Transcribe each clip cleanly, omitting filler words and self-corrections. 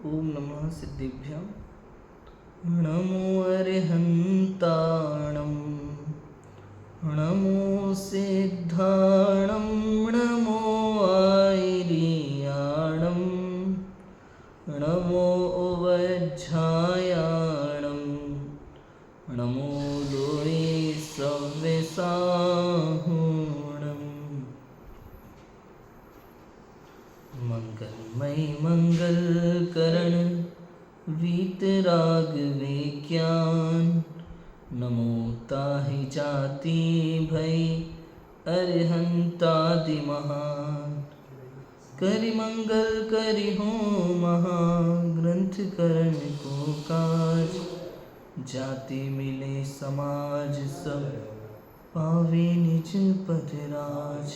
ओम नमः सिद्धिभ्यां नमो अरिहन्ताणं नमो सिद्धाणं नमो आयर्याणं नमो वज्झायाणं नमो लोये सव्यसाहुणम्। मंगलमय मंगलकरण वीतराग विज्ञान नमो ताहि जाति भय अरिहंतादि महान। करि मंगल करि हो महाग्रंथ करण को काज जाति मिले समाज सब पावे निज पद राज।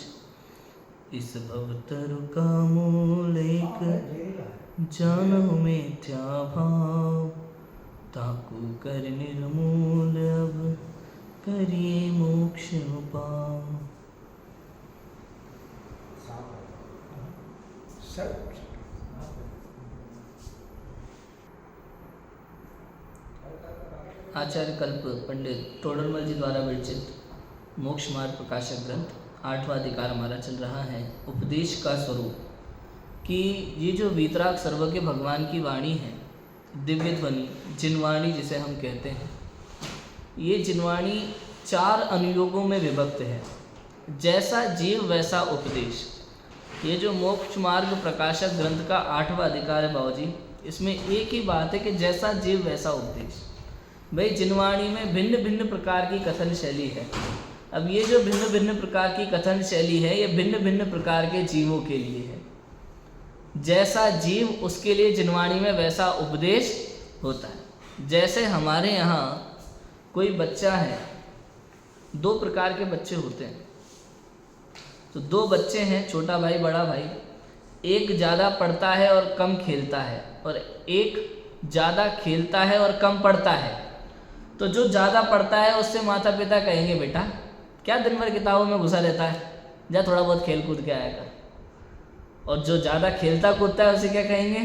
इस भवतरु का मूल एक जानहु मिथ्या भाव ताकू कर निर्मूल अब करिए मोक्ष उपाय। आचार्य कल्प पंडित तोडरमल जी द्वारा विरचित मोक्ष मार्ग प्रकाशक ग्रंथ 8वां अधिकार हमारा चल रहा है उपदेश का स्वरूप। कि ये जो वीतराग सर्वज्ञ भगवान की वाणी है, दिव्य ध्वनि जिनवाणी जिसे हम कहते हैं, ये जिनवाणी 4 अनुयोगों में विभक्त है। जैसा जीव वैसा उपदेश। ये जो मोक्ष मार्ग प्रकाशक ग्रंथ का 8वां अधिकार है बाबूजी, इसमें एक ही बात है कि जैसा जीव वैसा उपदेश। भाई जिनवाणी में भिन्न भिन्न प्रकार की कथन शैली है। अब ये जो भिन्न भिन्न प्रकार की कथन शैली है, ये भिन्न भिन्न प्रकार के जीवों के लिए है। जैसा जीव उसके लिए जिनवाणी में वैसा उपदेश होता है। जैसे हमारे यहाँ कोई बच्चा है, 2 प्रकार के बच्चे होते हैं। तो 2 बच्चे हैं, छोटा भाई बड़ा भाई। एक ज़्यादा पढ़ता है और कम खेलता है, और एक ज़्यादा खेलता है और कम पढ़ता है। तो जो ज़्यादा पढ़ता है उससे माता पिता कहेंगे बेटा क्या दिन भर किताबों में घुसा रहता है, जा थोड़ा बहुत खेल कूद के आया कर। और जो ज़्यादा खेलता कूदता है उसे क्या कहेंगे,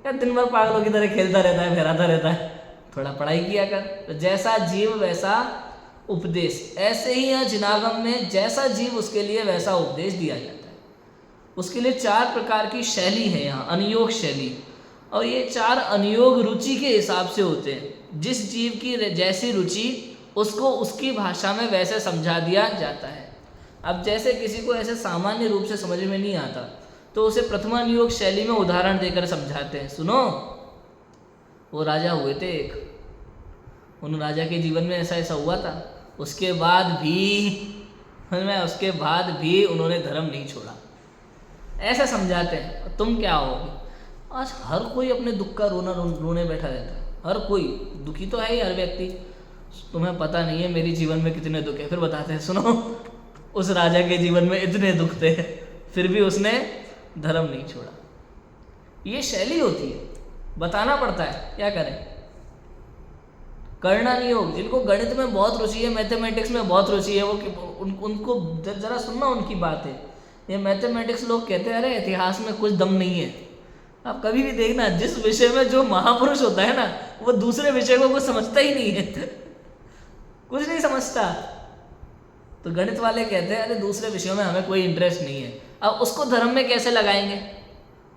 क्या दिन भर पागलों की तरह खेलता रहता है, फहराता रहता है, थोड़ा पढ़ाई किया कर। तो जैसा जीव वैसा उपदेश। ऐसे ही यहाँ जिनागम में जैसा जीव उसके लिए वैसा उपदेश दिया जाता है। उसके लिए 4 प्रकार की शैली है यहाँ, अनुयोग शैली। और ये 4 अनुयोग रुचि के हिसाब से होते हैं। जिस जीव की जैसी रुचि उसको उसकी भाषा में वैसे समझा दिया जाता है। अब जैसे किसी को ऐसे सामान्य रूप से समझ में नहीं आता तो उसे प्रथमानुयोग शैली में उदाहरण देकर समझाते हैं। सुनो, वो राजा हुए थे एक, उन राजा के जीवन में ऐसा ऐसा हुआ था, उसके बाद भी उन्होंने धर्म नहीं छोड़ा। ऐसा समझाते हैं। तुम क्या होगे? आज हर कोई अपने दुख का रोने बैठा रहता है। हर कोई दुखी तो है ही, हर व्यक्ति। तुम्हें पता नहीं है मेरे जीवन में कितने दुख है। फिर बताते हैं, सुनो, उस राजा के जीवन में इतने दुख थे, फिर भी उसने धर्म नहीं छोड़ा। ये शैली होती है, बताना पड़ता है, क्या करें। कर्णानुयोग, जिनको गणित में बहुत रुचि है, मैथमेटिक्स में बहुत रुचि है, वो उनको जरा सुनना उनकी बात है। ये मैथमेटिक्स लोग कहते हैं अरे इतिहास में कुछ दम नहीं है। आप कभी भी देखना, जिस विषय में जो महापुरुष होता है ना, वो दूसरे विषय को कुछ समझता ही नहीं है, कुछ नहीं समझता। तो गणित वाले कहते हैं अरे दूसरे विषयों में हमें कोई इंटरेस्ट नहीं है, अब उसको धर्म में कैसे लगाएंगे?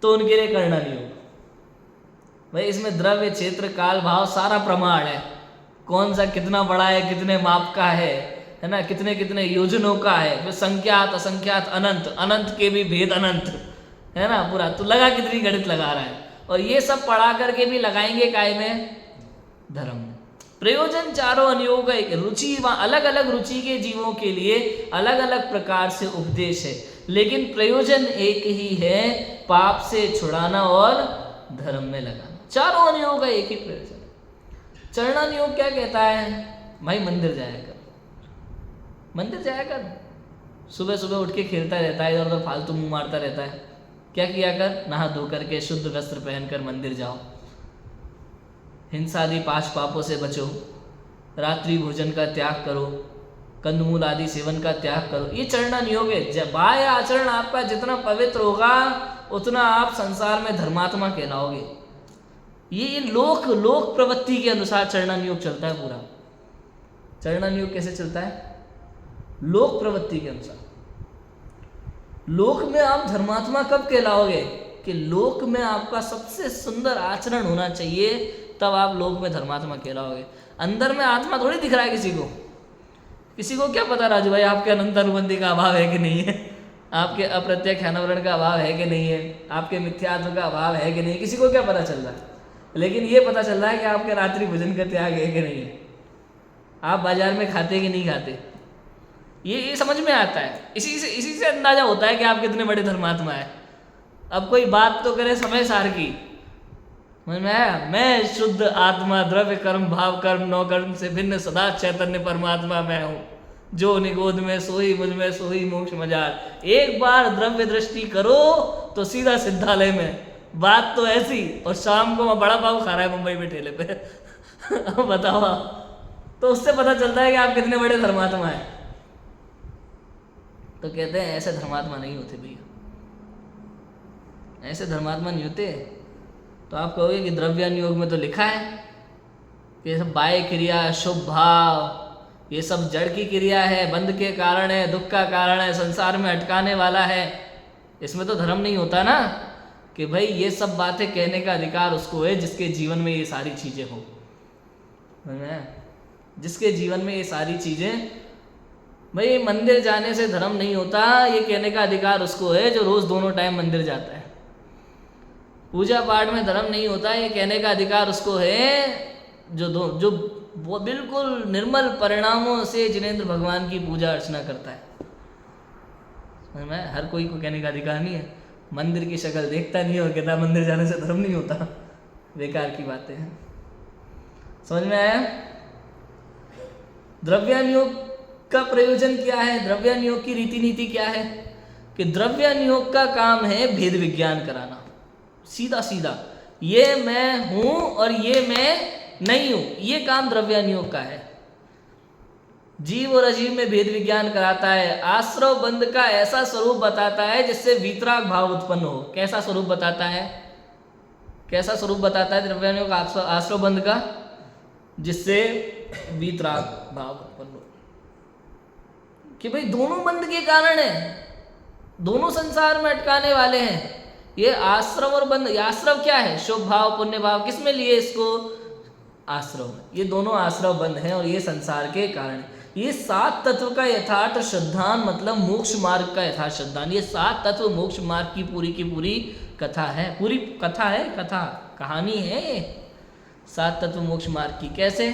तो उनके लिए कर्णानुयोग। भाई इसमें द्रव्य क्षेत्र काल भाव सारा प्रमाण है, कौन सा कितना बड़ा है, कितने माप का है ना, कितने कितने योजनों का है, फिर संख्यात असंख्यात अनंत, अनंत के भी भेद अनंत है ना पूरा। तो लगा कितनी गणित लगा रहा है। और ये सब पढ़ा करके भी लगाएंगे काय में? धर्म में। प्रयोजन 4 अनुयोग है। रुचि, वहाँ अलग अलग रुचि के जीवों के लिए अलग अलग प्रकार से उपदेश है, लेकिन प्रयोजन एक ही है, पाप से छुड़ाना और धर्म में लगाना। 4 अनुयोग का एक ही प्रयोजन है। चरणानुयोग क्या कहता है? भाई मंदिर जाया कर, मंदिर जाया कर। सुबह सुबह उठ के खेलता रहता है, इधर उधर फालतू मुंह मारता रहता है। क्या किया कर? नहा धो करके शुद्ध वस्त्र पहनकर मंदिर जाओ, हिंसा आदि 5 पापों से बचो, रात्रि भोजन का त्याग करो, कंदमूल आदि सेवन का त्याग करो। ये चरणानुयोग है। बाह्य आचरण आपका जितना पवित्र होगा उतना आप संसार में धर्मात्मा कहलाओगे। ये लोक लोक प्रवृत्ति के अनुसार चरणानुयोग चलता है पूरा। चरणानुयोग कैसे चलता है? लोक प्रवृत्ति के अनुसार। लोक में आप धर्मात्मा कब कहलाओगे? कि लोक में आपका सबसे सुंदर आचरण होना चाहिए, तब आप लोक में धर्मात्मा कहलाओगे। अंदर में आत्मा थोड़ी दिख रहा है किसी को। किसी को क्या पता राजू भाई आपके अनंत अनुबंधी का अभाव है कि नहीं है, आपके अप्रत्यक्ष अनावरण का अभाव है कि नहीं है, आपके मिथ्यात्व का अभाव है कि नहीं, किसी को क्या पता चल रहा है? लेकिन ये पता चल रहा है कि आपके रात्रि भोजन का त्याग है कि नहीं है, आप बाजार में खाते कि नहीं खाते। ये समझ में आता है। इसी से अंदाजा होता है कि आप कितने बड़े धर्मात्मा है। अब कोई बात तो करे समय सार की, मैं शुद्ध आत्मा, द्रव्य कर्म भाव कर्म नौ कर्म से भिन्न सदा चैतन्य परमात्मा मैं हूँ, जो निगोद में सोई मुझ में सोई मोक्ष मजार। एक बार द्रव्य दृष्टि करो तो सीधा सिद्धालय में। बात तो ऐसी, और शाम को मैं बड़ा पाव खा रहा है मुंबई में ठेले पे अब बताओ आप, तो उससे पता चलता है कि आप कितने बड़े धर्मात्मा हैं। तो कहते हैं ऐसे धर्मात्मा नहीं होते भैया, ऐसे धर्मात्मा नहीं होते। तो आप कहोगे कि द्रव्यानुयोग में तो लिखा है कि ये सब बाह्य क्रिया, शुभ भाव, ये सब जड़ की क्रिया है, बंध के कारण है, दुख का कारण है, संसार में अटकाने वाला है। इसमें तो धर्म नहीं होता ना कि भाई ये सब बातें कहने का अधिकार उसको है जिसके जीवन में ये सारी चीज़ें हो, जिसके जीवन में ये सारी चीज़ें। भाई मंदिर जाने से धर्म नहीं होता, ये कहने का अधिकार उसको है जो रोज़ दोनों टाइम मंदिर जाता है। पूजा पाठ में धर्म नहीं होता, ये कहने का अधिकार उसको है जो वो बिल्कुल निर्मल परिणामों से जिनेंद्र भगवान की पूजा अर्चना करता है। समझ में? हर कोई को कहने का अधिकार नहीं है। मंदिर की शक्ल देखता नहीं है और कहता मंदिर जाने से धर्म नहीं होता, बेकार की बातें हैं। समझ में आया? द्रव्यानुयोग का प्रयोजन क्या है? द्रव्यानुयोग की रीति नीति क्या है? कि द्रव्यानुयोग का काम है भेद विज्ञान कराना, सीधा सीधा। ये मैं हूं और ये मैं नहीं हूं, ये काम द्रव्यानुयोग का है। जीव और अजीव में भेद विज्ञान कराता है। आश्रव बंध का ऐसा स्वरूप बताता है जिससे वीतराग भाव उत्पन्न हो। कैसा स्वरूप बताता है? कैसा स्वरूप बताता है द्रव्यानुयोग आश्रव बंध का? जिससे वीतराग भाव उत्पन्न हो कि भाई दोनों बंध के कारण है, दोनों संसार में अटकाने वाले हैं। ये आश्रव और बंध, आश्रव क्या है? शुभ भाव पुण्य भाव। किसमें लिए इसको? आश्रव में। ये दोनों आश्रव बंध हैं और ये संसार के कारण। ये 7 तत्व का यथार्थ श्रद्धान, मतलब मोक्ष मार्ग का यथार्थ श्रद्धान। ये 7 तत्व मोक्ष मार्ग की पूरी कथा है। पूरी कथा है, कथा कहानी है ये 7 तत्व मोक्ष मार्ग की। कैसे?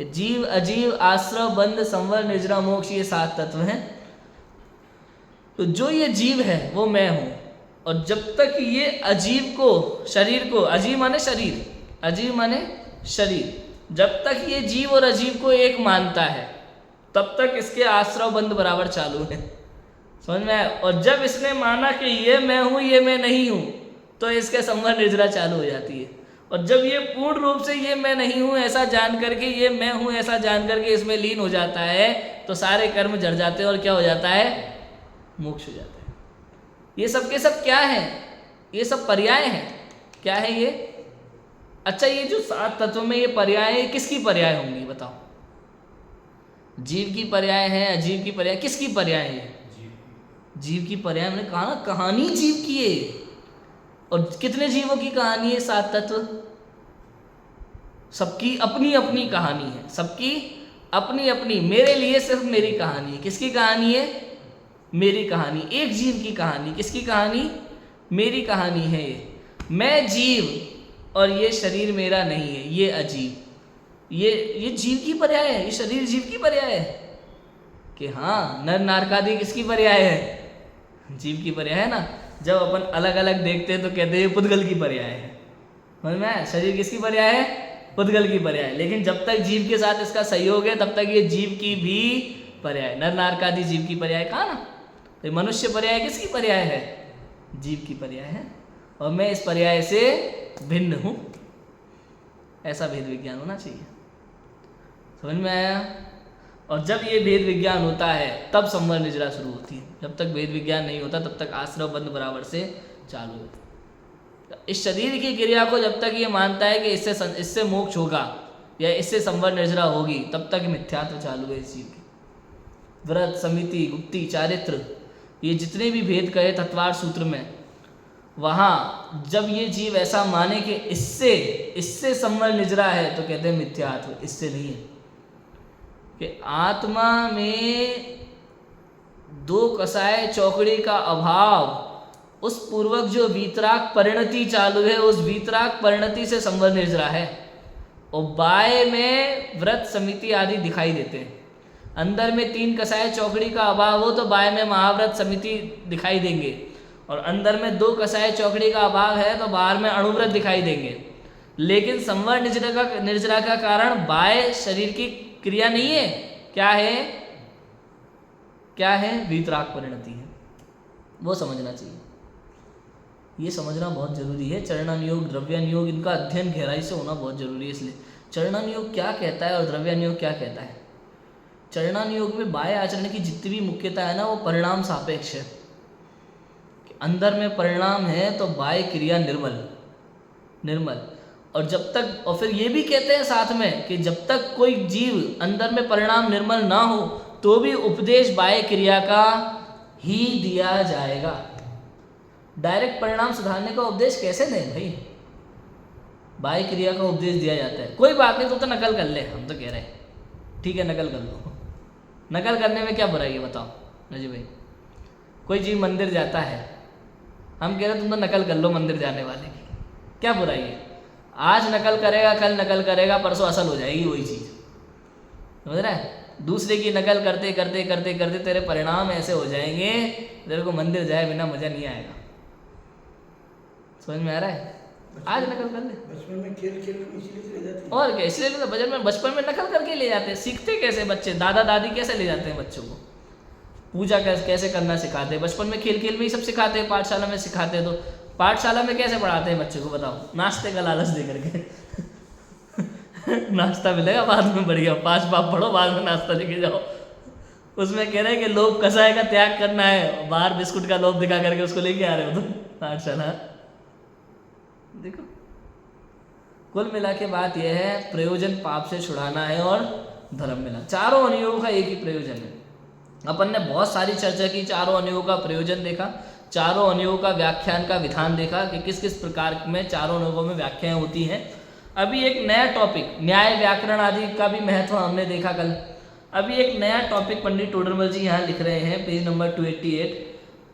जीव अजीव आश्रव बंध संवर निर्जरा मोक्ष, ये 7 तत्व हैं। तो जो ये जीव है वो मैं हूं, और जब तक ये अजीव को, शरीर को, अजीव माने शरीर, अजीव माने शरीर, जब तक ये जीव और अजीव को एक मानता है तब तक इसके आश्रव बंध बराबर चालू है। समझ में आया? और जब इसने माना कि ये मैं हूं ये मैं नहीं हूं, तो इसके संवर निर्जरा चालू हो जाती है। और जब ये पूर्ण रूप से ये मैं नहीं हूं ऐसा जान करके, ये मैं हूं ऐसा जान करके इसमें लीन हो जाता है, तो सारे कर्म जड़ जाते हैं और क्या हो जाता है? मोक्ष हो जाता है। ये सब के सब क्या है? ये सब पर्याय हैं। क्या है ये? अच्छा, ये जो 7 तत्वों में ये पर्याय है, किसकी पर्याय होंगी बताओ? जीव की पर्याय है, अजीव की पर्याय, किसकी पर्याय है? जीव की पर्याय। मैंने कहा ना, कहानी जीव की है। और कितने जीवों की कहानी है? 7 तत्व। सबकी अपनी अपनी कहानी है, सबकी अपनी अपनी। मेरे लिए सिर्फ मेरी कहानी है। किसकी कहानी है? मेरी कहानी। एक जीव की कहानी। किसकी कहानी? मेरी कहानी है ये। मैं जीव और ये शरीर मेरा नहीं है, ये अजीव। ये जीव की पर्याय है, ये शरीर जीव की पर्याय है। कि हाँ, नर नारकादि किसकी पर्याय है? जीव की पर्याय है ना। जब अपन अलग अलग देखते हैं तो कहते हैं पुद्गल की पर्याय है। समझ में आया? शरीर किसकी पर्याय है? पुद्गल की पर्याय। लेकिन जब तक जीव के साथ इसका सहयोग है तब तक ये जीव की भी पर्याय। नर नारकादि जीव की पर्याय कहा ना। तो मनुष्य पर्याय किसकी पर्याय है? जीव की पर्याय है। और मैं इस पर्याय से भिन्न हूं, ऐसा भेद विज्ञान होना चाहिए। समझ में आया? और जब ये भेद विज्ञान होता है तब संवर निर्जरा शुरू होती है। जब तक भेद विज्ञान नहीं होता तब तक आश्रव बंध बराबर से चालू होता है। इस शरीर की क्रिया को जब तक ये मानता है कि इससे मोक्ष होगा या इससे संवर निर्जरा होगी, तब तक मिथ्यात्व चालू है इस जीव की। व्रत, समिति, गुप्ती, चारित्र, ये जितने भी भेद कहे तत्वार सूत्र में, वहाँ जब ये जीव ऐसा माने कि इससे संवर निजरा है, तो कहते हैं मिथ्यात्व, इससे नहीं है। कि आत्मा में दो कसाय चौकड़ी का अभाव, उस पूर्वक जो वीतराग परिणति चालू है, उस वीतराग परिणति से संवर निर्जरा है। और बाय में व्रत, समिति आदि दिखाई देते हैं। अंदर में 3 कसाय चौकड़ी का अभाव हो तो बाय में महाव्रत, समिति दिखाई देंगे, और अंदर में 2 कसाय चौकड़ी का अभाव है तो बाहर में अणुव्रत दिखाई देंगे। लेकिन संवर निर्जरा का कारण बाय शरीर की क्रिया नहीं है। क्या है? वीतराग परिणति है। वो समझना चाहिए, ये समझना बहुत जरूरी है। चरणानुयोग, द्रव्यानुयोग, इनका अध्ययन गहराई से होना बहुत जरूरी है। इसलिए चरणानुयोग क्या कहता है और द्रव्यानुयोग क्या कहता है। चरणानुयोग में बाह्य आचरण की जितनी भी मुख्यता है ना, वो परिणाम सापेक्ष है। अंदर में परिणाम है तो बाह्य क्रिया निर्मल। और जब तक, और फिर ये भी कहते हैं साथ में कि जब तक कोई जीव अंदर में परिणाम निर्मल ना हो तो भी उपदेश बाह्य क्रिया का ही दिया जाएगा। डायरेक्ट परिणाम सुधारने का उपदेश कैसे दें भाई? बाह्य क्रिया का उपदेश दिया जाता है। कोई बात नहीं, तो नकल कर ले, हम तो कह रहे हैं ठीक है नकल कर लो। नकल करने में क्या बुराई है बताओ नजी भाई? कोई जीव मंदिर जाता है, हम कह रहे तुम तो नकल कर लो मंदिर जाने वाले की, क्या बुराई है? आज नकल करेगा, कल नकल करेगा, परसों असल हो जाएगी वही चीज़, समझ रहा है? दूसरे की नकल करते करते करते करते तेरे परिणाम ऐसे हो जाएंगे, तेरे को मंदिर जाए बिना मजा नहीं आएगा। समझ में आ रहा है? आज नकल कर ले। बचपन में खेल में इसलिए ले जाते हैं। और क्या, इसलिए तो बचपन में नकल करके ले जाते हैं। सीखते कैसे बच्चे? दादा दादी कैसे ले जाते हैं बच्चों को? पूजा कैसे करना सिखाते हैं? बचपन में खेल में ही सब सिखाते हैं, पाठशाला में सिखाते हैं। तो पाठशाला में कैसे पढ़ाते हैं बच्चों को बताओ? नाश्ते का लालच दे करके नाश्ता मिलेगा बाद में, बढ़िया 5 बाप पढ़ो, बाद में नाश्ता लेके जाओ। उसमें कह रहे हैं कि लोभ कसाय का त्याग करना है, बाहर बिस्कुट का लोभ दिखा करके उसको लेके आ रहे हो तुम पाठशाला। देखो, कुल मिला के बात यह है, प्रयोजन पाप से छुड़ाना है और धर्म मिला। चारों अनुयोग का एक ही प्रयोजन है। अपन ने बहुत सारी चर्चा की, चारों अनुयोग का प्रयोजन देखा, चारों अनुयोग का व्याख्यान का विधान देखा कि किस किस प्रकार में चारों अनुयोगों में व्याख्याएं होती हैं। अभी एक नया टॉपिक, न्याय व्याकरण आदि का भी महत्व हमने देखा कल। अभी एक नया टॉपिक पंडित टोडरमल जी यहाँ लिख रहे हैं, पेज नंबर 288,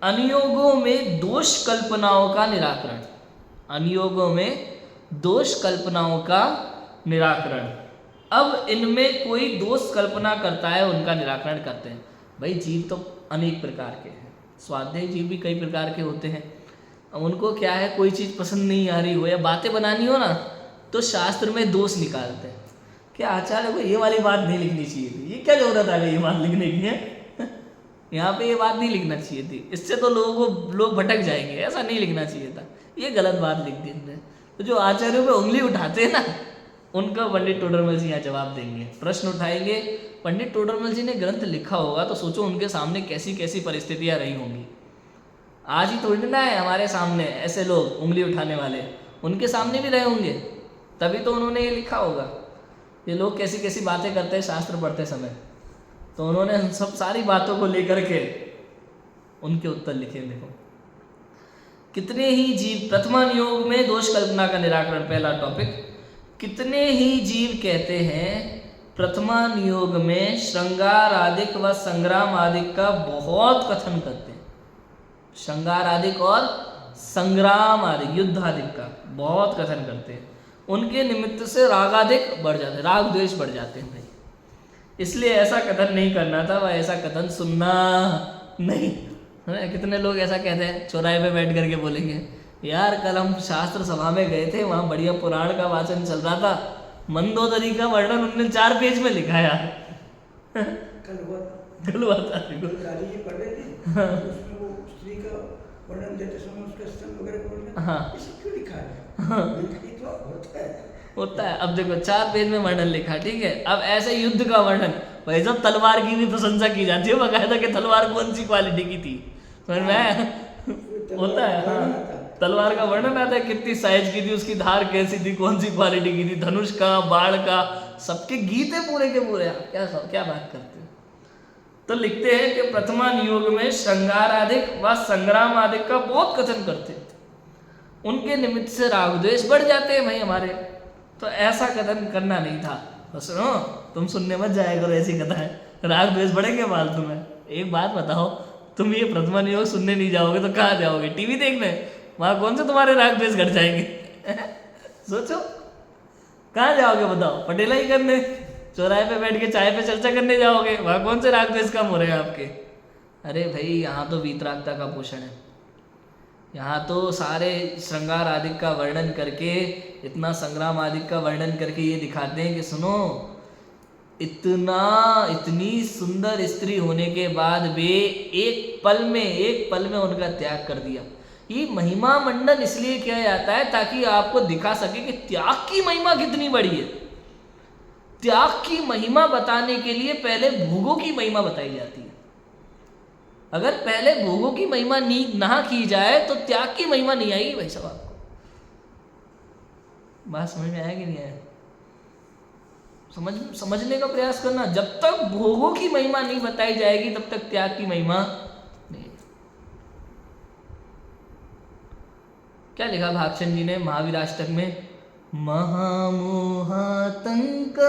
अनुयोगों में दोष कल्पनाओं का निराकरण। अनुयोगों में दोष कल्पनाओं का निराकरण। अब इनमें कोई दोष कल्पना करता है, उनका निराकरण करते हैं। भाई जीव तो अनेक प्रकार के हैं, स्वाध्यायी जीव भी कई प्रकार के होते हैं। अब उनको क्या है, कोई चीज़ पसंद नहीं आ रही हो या बातें बनानी हो ना, तो शास्त्र में दोष निकालते हैं। क्या आचार्य को ये वाली बात नहीं लिखनी चाहिए थी, ये क्या जरूरत आ गई ये बात लिखने की है? यहाँ पे ये बात नहीं लिखना चाहिए थी, इससे तो लोग भटक जाएंगे, ऐसा नहीं लिखना चाहिए था, ये गलत बात लिख दी इनने। तो जो आचार्यों पे उंगली उठाते हैं ना, उनका पंडित टोडरमल जी यहाँ जवाब देंगे, प्रश्न उठाएंगे। पंडित टोडरमल जी ने ग्रंथ लिखा होगा तो सोचो उनके सामने कैसी कैसी परिस्थितियाँ रही होंगी। आज ही थोड़ी ना है हमारे सामने ऐसे लोग उंगली उठाने वाले, उनके सामने भी रहे होंगे, तभी तो उन्होंने ये लिखा होगा। ये लोग कैसी कैसी बातें करते हैं शास्त्र पढ़ते समय, तो उन्होंने सब सारी बातों को लेकर के उनके उत्तर लिखे। देखो कितने ही जीव, प्रथमानुयोग में दोष कल्पना का निराकरण, पहला टॉपिक। कितने ही जीव कहते हैं प्रथमानुयोग में श्रृंगार आदिक व संग्राम आदिक का बहुत कथन करते हैं। श्रृंगार आदिक और संग्राम आदिक, युद्ध आदिक का बहुत कथन करते हैं। उनके निमित्त से रागादिक बढ़ जाते हैं, राग द्वेष बढ़ जाते हैं भाई। इसलिए ऐसा कथन नहीं करना था, वह ऐसा कथन सुनना नहीं। कितने लोग ऐसा कहते हैं, चौराहे पे बैठ करके बोलेंगे, यार कल हम शास्त्र सभा में गए थे, वहाँ बढ़िया पुराण का वाचन चल रहा था, मंदोदरी का वर्णन उन्होंने 4 पेज में लिखा यार। कल हुआ था गाली ये पढ़ रहे थे, उसमें वो स्त्री का वर्णन देते समय उसका स्तन वगैरह बोलना, हाँ इसे क्यों लिखा है? होता है। अब देखो 4 पेज में वर्णन लिखा, ठीक है। अब ऐसे युद्ध का वर्णन, भाई जब तलवार की भी प्रशंसा की जाती है, बकायदा कि तलवार कौन सी क्वालिटी की थी, समझ में आया? होता है, हाँ तलवार का वर्णन आता है, कितनी साइज की थी, उसकी धार कैसी थी, कौन सी क्वालिटी की थी, धनुष का, बाण का, सबके गीत है पूरे के पूरे। आप क्या बात करते हो। तो लिखते हैं कि प्रथमान युग में श्रृंगारादिक व संग्राम आदिक का बहुत कथन करते थे, उनके निमित्त से राग द्वेष बढ़ जाते हैं भाई हमारे। तो ऐसा कथन करना नहीं था। तो सुनो, तुम सुनने मत जाया करो ऐसी कथा है, राग द्वेष बढ़ेंगे फालतू में। एक बात बताओ, तुम ये प्रथमान योग सुनने नहीं जाओगे तो कहाँ जाओगे? टीवी देखने? वहां कौन से तुम्हारे राग द्वेष घट जाएंगे? सोचो, कहाँ जाओगे बताओ? पटेला ही करने, चौराहे पे बैठ के चाय पे चर्चा करने जाओगे? वहां कौन से राग द्वेष कम हो रहे हैं आपके? अरे भाई, यहाँ तो वीतरागता का पोषण है। यहाँ तो सारे श्रृंगार आदि का वर्णन करके, इतना संग्राम आदि का वर्णन करके ये दिखाते हैं कि सुनो, इतनी सुंदर स्त्री होने के बाद वे एक पल में उनका त्याग कर दिया। ये महिमा मंडन इसलिए किया जाता है ताकि आपको दिखा सके कि त्याग की महिमा कितनी बड़ी है। त्याग की महिमा बताने के लिए पहले भोगों की महिमा बताई जाती है। अगर पहले भोगों की महिमा ना की जाए तो त्याग की महिमा नहीं आएगी भाई साहब। आपको बात समझ में आया कि नहीं आया? समझने का प्रयास करना। जब तक भोगों की महिमा नहीं बताई जाएगी तब तक त्याग की महिमा नहीं। क्या लिखा भागचंद जी ने महावीराष्टक में? महामोहातंक,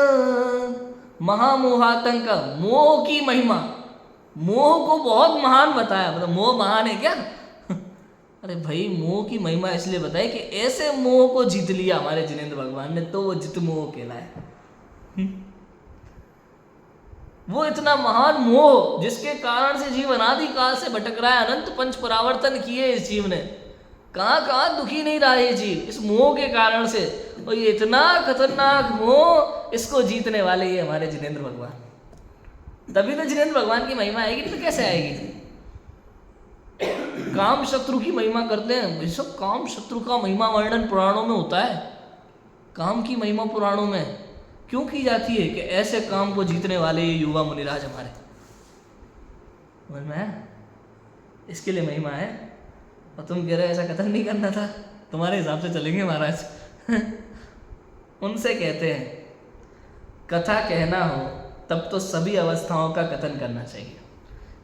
मोह की महिमा, मोह को बहुत महान बताया। मतलब मोह महान है क्या? अरे भाई, मोह की महिमा इसलिए बताई कि ऐसे मोह को जीत लिया हमारे जिनेंद्र भगवान ने, तो वो जित मोह कहलाए। वो इतना महान मोह जिसके कारण से जीव अनादि काल से भटक रहा है, अनंत पंच परावर्तन किए इस जीव ने, कहाँ दुखी नहीं रहा ये जीव इस मोह के कारण से। और ये इतना खतरनाक मोह, इसको जीतने वाले ये हमारे जिनेंद्र भगवान। तभी तो जिनेंद्र भगवान की महिमा आएगी, तो कैसे आएगी? काम शत्रु की महिमा करते हैं सब। काम शत्रु का महिमा वर्णन पुराणों में होता है। काम की महिमा पुराणों में क्यों की जाती है? कि ऐसे काम को जीतने वाले ये युवा मुनिराज हमारे, समझ में है? इसके लिए महिमा है। और तुम कह रहे हो ऐसा कथन नहीं करना था, तुम्हारे हिसाब से चलेंगे महाराज। उनसे कहते हैं, कथा कहना हो तब तो सभी अवस्थाओं का कथन करना चाहिए।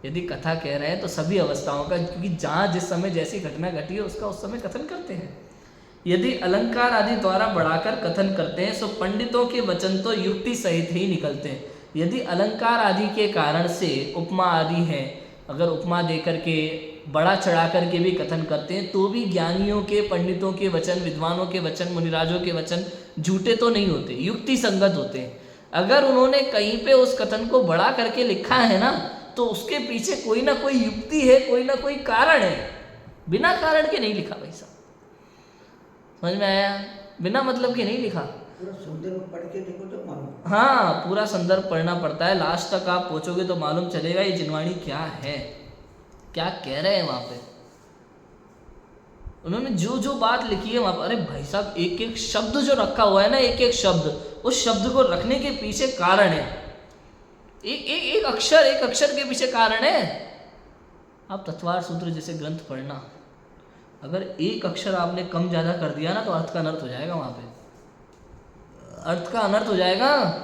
यदि कथा कह रहे हैं तो सभी अवस्थाओं का, क्योंकि जहाँ जिस समय जैसी घटना घटी है उसका उस समय कथन करते हैं। यदि अलंकार आदि द्वारा बढ़ाकर कथन करते हैं तो पंडितों के वचन तो युक्ति सहित ही निकलते हैं। यदि अलंकार आदि के कारण से उपमा आदि है, अगर उपमा देकर के बड़ा चढ़ा करके भी कथन करते हैं तो भी ज्ञानियों के, पंडितों के वचन, विद्वानों के वचन, मुनिराजों के वचन झूठे तो नहीं होते, युक्ति संगत होते हैं। अगर उन्होंने कहीं पे उस कथन को बड़ा करके लिखा है ना, तो उसके पीछे कोई ना कोई युक्ति है, कोई ना कोई कारण है। बिना कारण के नहीं लिखा भाई साहब, समझ में आया? बिना मतलब के नहीं लिखा। पूरा संदर्भ पढ़ के देखो तो मालूम। हाँ, पूरा संदर्भ पढ़ना पड़ता है। लास्ट तक आप पहुंचोगे तो मालूम चलेगा ये जिनवाणी क्या है, क्या कह रहे हैं वहां पे। उन्होंने जो जो बात लिखी है वहां पर, अरे भाई साहब, एक एक शब्द जो रखा हुआ है ना, एक एक शब्द, उस शब्द को रखने के पीछे कारण है। एक अक्षर के पीछे कारण है। आप तत्वार सूत्र जैसे ग्रंथ पढ़ना, अगर एक अक्षर आपने कम ज़्यादा कर दिया ना तो अर्थ का अनर्थ हो जाएगा। वहाँ पे अर्थ का अनर्थ हो जाएगा।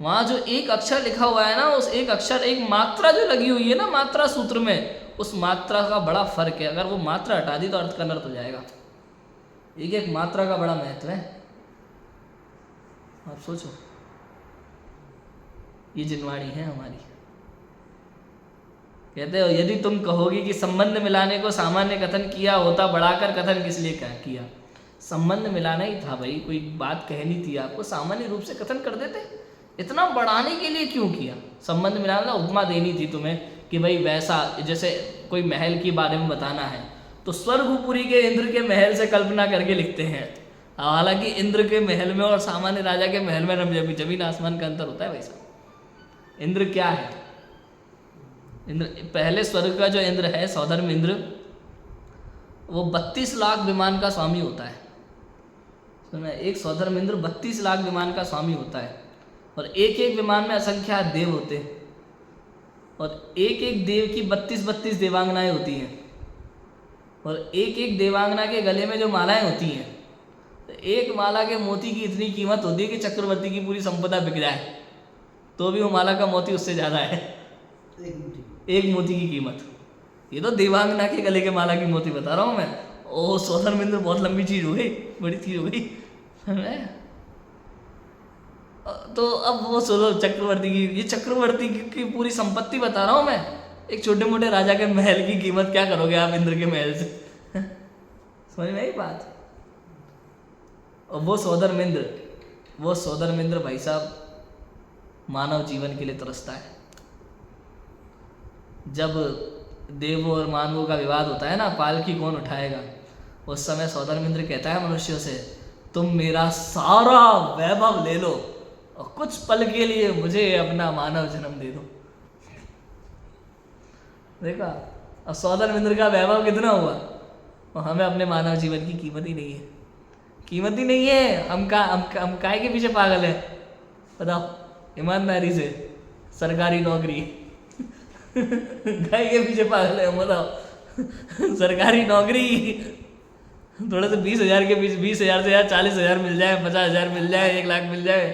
वहाँ जो एक अक्षर लिखा हुआ है ना, उस एक अक्षर, एक मात्रा जो लगी हुई है ना मात्रा सूत्र में, उस मात्रा का बड़ा फर्क है। अगर वो मात्रा हटा दी तो अर्थ का अनर्थ हो जाएगा। एक एक मात्रा का बड़ा महत्व है। आप सोचो, ये जिनवाणी है हमारी। कहते हो, यदि तुम कहोगे कि संबंध मिलाने को सामान्य कथन किया होता, बढ़ाकर कथन किस लिए क्या किया? संबंध मिलाना ही था भाई, कोई बात कहनी थी आपको, सामान्य रूप से कथन कर देते। इतना बढ़ाने के लिए क्यों किया? संबंध मिलाना, उपमा देनी थी तुम्हें कि भाई वैसा, जैसे कोई महल के बारे में बताना है तो स्वर्गपुरी के इंद्र के महल से कल्पना करके लिखते हैं। हालांकि इंद्र के महल में और सामान्य राजा के महल में जमीन आसमान का अंतर होता है वैसा। इंद्र क्या है? इंद्र, पहले स्वर्ग का जो इंद्र है, सौधर्म इंद्र, वो 32 लाख विमान का स्वामी होता है। सुना, एक सौधर्म इंद्र 32 लाख विमान का स्वामी होता है। और एक एक विमान में असंख्यात देव होते हैं, और एक एक देव की 32 देवांगनाएं होती हैं। और एक एक देवांगना के गले में जो मालाएं होती हैं, तो एक माला के मोती की इतनी कीमत होती है कि चक्रवर्ती की पूरी संपदा बिक जाए तो भी वो माला का मोती उससे ज़्यादा है, एक मोती की कीमत। ये तो देवांगना के गले के माला की मोती बता रहा हूँ मैं। ओह सौधर्मेंद्र, बहुत लंबी चीज़ हो गई, बड़ी चीज़ हो गई। तो अब वो सोचो चक्रवर्ती की, ये चक्रवर्ती की पूरी संपत्ति बता रहा हूँ मैं। एक छोटे मोटे राजा के महल की कीमत क्या करोगे आप इंद्र के महल से? समझ में आई बात? और वो सौधर्मेंद्र भाई साहब मानव जीवन के लिए तरसता है। जब देवों और मानवों का विवाद होता है ना, पालकी कौन उठाएगा, उस समय सौधर्मेंद्र कहता है मनुष्यों से, तुम मेरा सारा वैभव ले लो और कुछ पल के लिए मुझे अपना मानव जन्म दे दो। देखा, अब सौधर्मेंद्र का वैभव कितना हुआ और हमें अपने मानव जीवन की कीमत ही नहीं है, कीमत ही नहीं है। हम काय के पीछे पागल है बताओ, ईमानदारी से? सरकारी नौकरी काय के पीछे पागल है हम बताओ? सरकारी नौकरी थोड़े से 20,000 के पीछे, 20,000 से यार 40,000 मिल जाए, 50,000 मिल जाए, 1 लाख मिल जाए,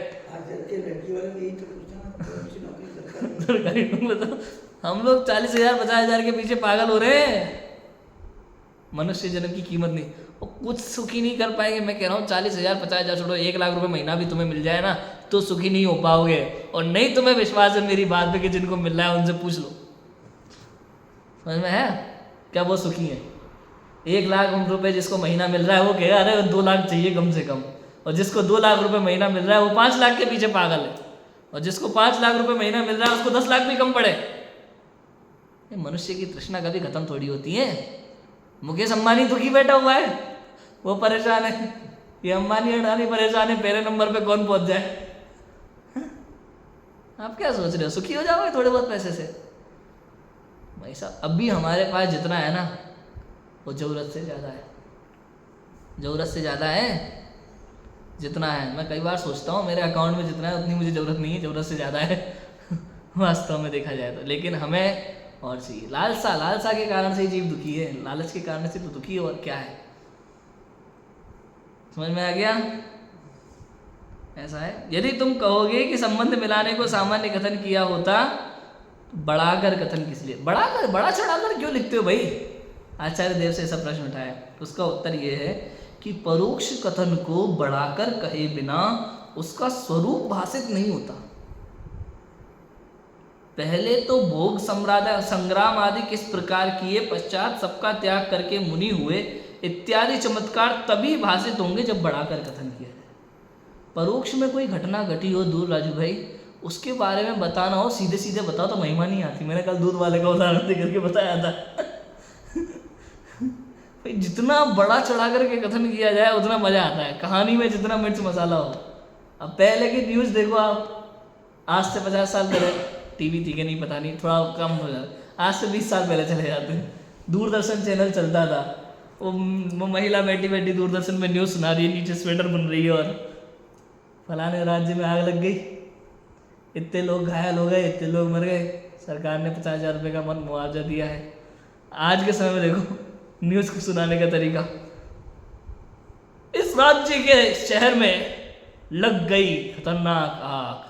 सरकारी नौकरी। बताओ, हम लोग 40,000 50,000 के पीछे पागल हो रहे हैं। मनुष्य जन्म की कीमत नहीं, और कुछ सुखी नहीं कर पाएंगे। मैं कह रहा हूँ 40,000 50,000 छोड़ो, 1 लाख रुपए महीना भी तुम्हें मिल जाए ना तो सुखी नहीं हो पाओगे। और नहीं तुम्हें विश्वास है मेरी बात पे कि जिनको मिल रहा है उनसे पूछ लो, समझ में है क्या वो सुखी है? 1 लाख रुपए जिसको महीना मिल रहा है वो कहेगा अरे 2 लाख चाहिए कम से कम, और जिसको 2 लाख रुपए महीना मिल रहा है वो 5 लाख के पीछे पागल है, और जिसको 5 लाख रुपए महीना मिल रहा है उसको 10 लाख भी कम पड़े। मनुष्य की तृष्णा कभी खत्म थोड़ी होती है। मुकेश अंबानी दुखी बैठा हुआ है, वो परेशान है, ये अंबानी अडानी परेशान है, पहले नंबर पे कौन पहुंच जाए। आप क्या सोच रहे हो, सुखी हो जाओगे थोड़े बहुत पैसे से? भाई साहब अभी हमारे पास जितना है ना वो ज़रूरत से ज़्यादा है, ज़रूरत से ज़्यादा है जितना है। मैं कई बार सोचता हूँ मेरे अकाउंट में जितना है उतनी मुझे ज़रूरत नहीं है, ज़रूरत से ज़्यादा है वास्तव में देखा जाए तो। लेकिन हमें और चाहिए, लालसा के कारण से ही जीव दुखी है, लालच के कारण से तो दुखी है, और क्या है। समझ में आ गया? ऐसा है। यदि तुम कहोगे कि संबंध मिलाने को सामान्य कथन किया होता तो बढ़ाकर कथन किस लिए, बड़ा चढ़ाकर क्यों लिखते हो भाई? आचार्य देव से ऐसा प्रश्न उठाया, उसका उत्तर यह है कि परोक्ष कथन को बढ़ाकर कहे बिना उसका स्वरूप भाषित नहीं होता। पहले तो भोग संग्राम आदि किस प्रकार किए, पश्चात सबका त्याग करके मुनि हुए इत्यादि चमत्कार तभी भाषित होंगे जब बढ़ाकर कथन किया जाए। परोक्ष में कोई घटना घटी हो दूर राजू भाई, उसके बारे में बताना हो, सीधे सीधे बताओ तो महिमा नहीं आती। मैंने कल दूध वाले का उदाहरण देकर के बताया था भाई जितना बड़ा चढ़ा करके कथन किया जाए उतना मजा आता है, कहानी में जितना मिर्च मसाला हो। अब पहले की न्यूज़ देखो आप, आज से 50 साल पहले टीवी थी कि नहीं पता नहीं, थोड़ा कम हो जाता, आज से 20 साल पहले चले जाते हैं, दूरदर्शन चैनल चलता था, वो महिला बैठी बैठी दूरदर्शन में न्यूज़ सुना रही है, नीचे स्वेटर बन रही है और फलाने राज्य में आग लग गई, इतने लोग घायल हो गए, इतने लोग मर गए, सरकार ने 50,000 रुपये का मुआवजा दिया है। आज के समय में देखो न्यूज़ को सुनाने का तरीका, इस राज्य के शहर में लग गई खतरनाक आग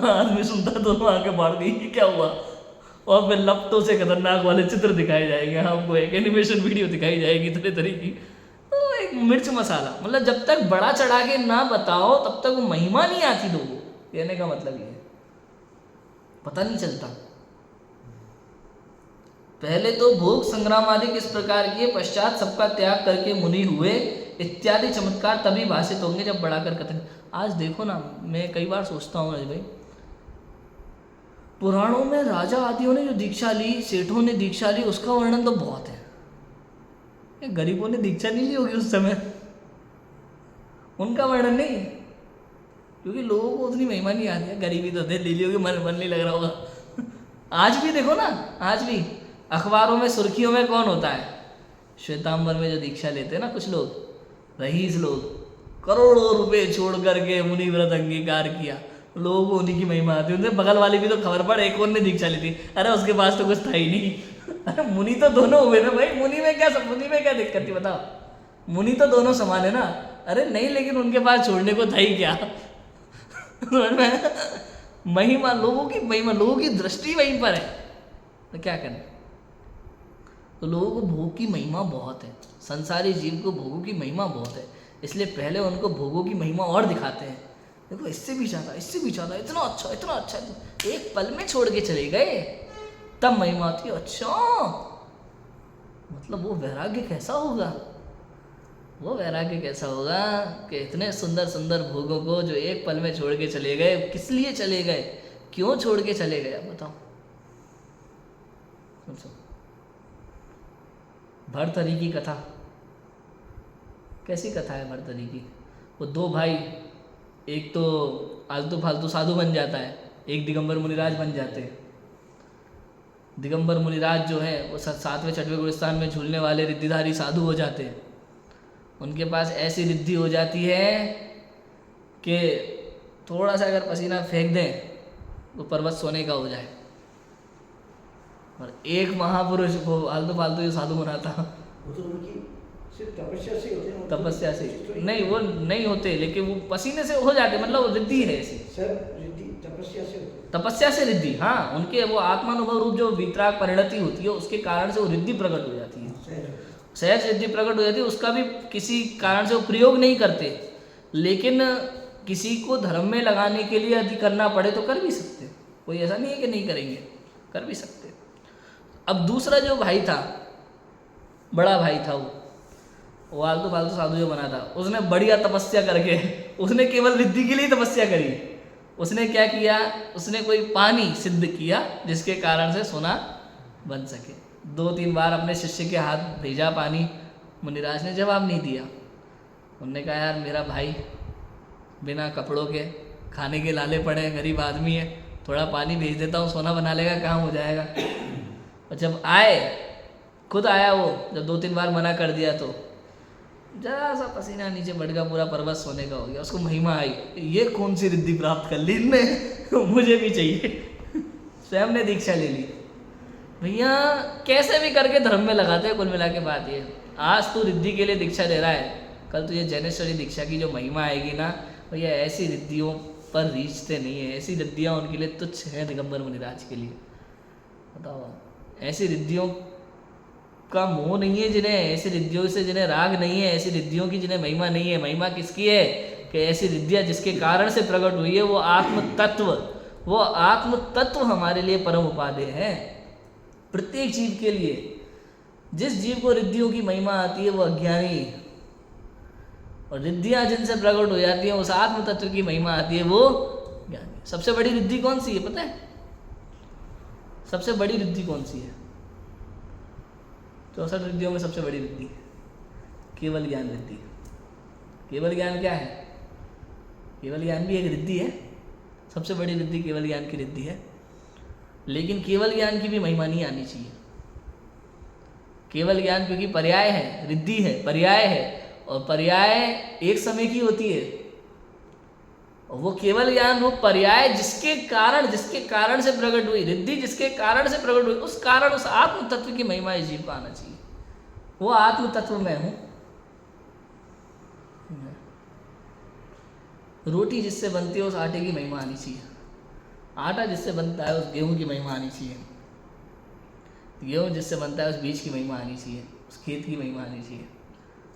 आदमी सुनता दोनों आंखें फाड़ दी, क्या हुआ? और फिर लपटों से खतरनाक वाले चित्र दिखाए जाएंगे, हमको एक एनिमेशन वीडियो दिखाई जाएगी तरह तरह की। तो एक मिर्च मसाला, मतलब जब तक बड़ा चढ़ा के ना बताओ तब तक वो महिमा नहीं आती लोगों को, कहने का मतलब ये है, पता नहीं चलता। पहले तो भोग संग्राम आदि किस प्रकार किए, पश्चात सबका त्याग करके मुनि हुए इत्यादि चमत्कार तभी भाषित होंगे जब बढ़ाकर कथन। आज देखो ना, मैं कई बार सोचता हूँ राज भाई, पुराणों में राजा आदियों ने जो दीक्षा ली, सेठों ने दीक्षा ली, उसका वर्णन तो बहुत है। गरीबों ने दीक्षा नहीं ली होगी उस समय, उनका वर्णन नहीं है, क्योंकि लोगों को उतनी महिमा नहीं आती है। गरीबी तो दे ले ली होगी, मन नहीं लग रहा होगा। आज भी देखो ना, आज भी अखबारों में सुर्खियों में कौन होता है? श्वेतांबर में जो दीक्षा लेते हैं ना कुछ लोग, रईस लोग, करोड़ों रुपए छोड़ करके मुनि व्रत अंगीकार किया, लोगों को उन्हीं की महिमा आती है। उनसे बगल वाली भी तो खबर पड़, एक और ने दीक्षा ली थी, अरे उसके पास तो कुछ था ही नहीं अरे मुनि तो दोनों हुए ना भाई, मुनि में क्या दिक्कत थी बताओ? मुनि तो दोनों समान है ना। अरे नहीं, लेकिन उनके पास छोड़ने को था ही क्या? समझ में आया? महिमा, लोगों की दृष्टि वहीं पर है, तो क्या करें? तो लोगों को भोग की महिमा बहुत है, संसारी जीव को भोगों की महिमा बहुत है, इसलिए पहले उनको भोगों की महिमा और दिखाते हैं। देखो इससे भी ज़्यादा, इतना अच्छा, एक पल में छोड़ के चले गए, तब महिमा आती है। अच्छा, मतलब वो वैराग्य कैसा होगा कि इतने सुंदर सुंदर भोगों को जो एक पल में छोड़ के चले गए, किस लिए चले गए, क्यों छोड़ के चले गए, अब बताओ। सोचो, भर्तहरि की कथा, कैसी कथा है भर्तहरि की? वो दो भाई, एक तो आलतू फालतू साधु बन जाता है, एक दिगंबर मुनिराज बन जाते हैं। दिगंबर मुनिराज जो है वो 7वें 6वें गुलिस्तान में झूलने वाले रिद्धिधारी साधु हो जाते हैं। उनके पास ऐसी रिद्धि हो जाती है कि थोड़ा सा अगर पसीना फेंक दें तो पर्वत सोने का हो जाए। और एक महापुरुष वो आलतू फालतू जो साधु बना था, वो तो उनकी सिर्फ तपस्या से होते हैं। तपस्या से नहीं, वो नहीं होते, लेकिन वो पसीने से हो जाते, मतलब वो रिद्धि है ऐसी। सब रिद्धि तपस्या से होती है। तपस्या से रिद्धि, हाँ, उनके वो आत्मानुभव रूप जो वीतराग परिणति होती है उसके कारण से वो रिद्धि प्रकट हो जाती है, सहज रिद्धि प्रकट हो जाती है। उसका भी किसी कारण से वो प्रयोग नहीं करते, लेकिन किसी को धर्म में लगाने के लिए यदि करना पड़े तो कर भी सकते, कोई ऐसा नहीं है कि नहीं करेंगे, कर भी सकते। अब दूसरा जो भाई था, बड़ा भाई था, वो आलतू फालतू साधु जो बना था, उसने बढ़िया तपस्या करके, उसने केवल रिद्धि के लिए तपस्या करी। उसने क्या किया, उसने कोई पानी सिद्ध किया जिसके कारण से सोना बन सके। 2-3 बार अपने शिष्य के हाथ भेजा पानी, मुनिराज ने जवाब नहीं दिया। उन्होंने कहा यार मेरा भाई बिना कपड़ों के, खाने के लाले पड़े हैं, गरीब आदमी है, थोड़ा पानी भेज देता हूँ, सोना बना लेगा, काम हो जाएगा। और जब खुद आया वो, जब 2-3 बार मना कर दिया तो जरा सा पसीना नीचे बढ़ गया, पूरा पर्वत सोने का हो गया। उसको महिमा आई, ये कौन सी रिद्धि प्राप्त कर ली इनने, मुझे भी चाहिए। स्वयं ने दीक्षा ले ली। भैया कैसे भी करके धर्म में लगाते हैं। कुल मिला के बात ये, आज तू रिद्धि के लिए दीक्षा ले रहा है, कल तुझे जैनेश्वरी दीक्षा की जो महिमा आएगी ना भैया, ऐसी रिद्धियों पर रीझते नहीं है। ऐसी रिद्धियाँ उनके लिए तुच्छ है, दिगंबर मुनिराज के लिए। बताओ, ऐसी रिद्धियों का मोह नहीं है जिन्हें, ऐसी रिद्धियों से जिन्हें राग नहीं है, ऐसी रिद्धियों की जिन्हें महिमा नहीं है। महिमा किसकी है कि ऐसी रिद्धियाँ जिसके कारण से प्रकट हुई है वो आत्म तत्व हमारे लिए परम उपादेय है। प्रत्येक जीव के लिए, जिस जीव को रिद्धियों की महिमा आती है वो अज्ञानी, और रिद्धियाँ जिनसे प्रकट हो जाती हैं उस आत्म तत्व की महिमा आती है वो ज्ञानी। सबसे बड़ी रिद्धि कौन सी है पता है? सबसे बड़ी रिद्धि कौन सी है? 64 रिद्धियों में सबसे बड़ी रिद्धि केवल ज्ञान रिद्धि। केवल ज्ञान क्या है? केवल ज्ञान भी एक रिद्धि है, सबसे बड़ी रिद्धि केवल ज्ञान की रिद्धि है। लेकिन केवल ज्ञान की भी महिमा नहीं आनी चाहिए। केवल ज्ञान क्योंकि पर्याय है, रिद्धि है, पर्याय है, और पर्याय एक समय की होती है। और वो केवल ज्ञान, वो पर्याय जिसके कारण से प्रकट हुई रिद्धि, जिसके कारण से प्रकट हुई, उस कारण उस आत्म तत्व की महिमा इस जीव को आना चाहिए। वो आत्म तत्व मैं हूं। रोटी जिससे बनती है उस आटे की महिमा आनी चाहिए। आटा जिससे बनता है उस गेहूं की महिमा आनी चाहिए। गेहूं जिससे बनता है उस बीज की महिमा आनी चाहिए, उस खेत की महिमा आनी चाहिए।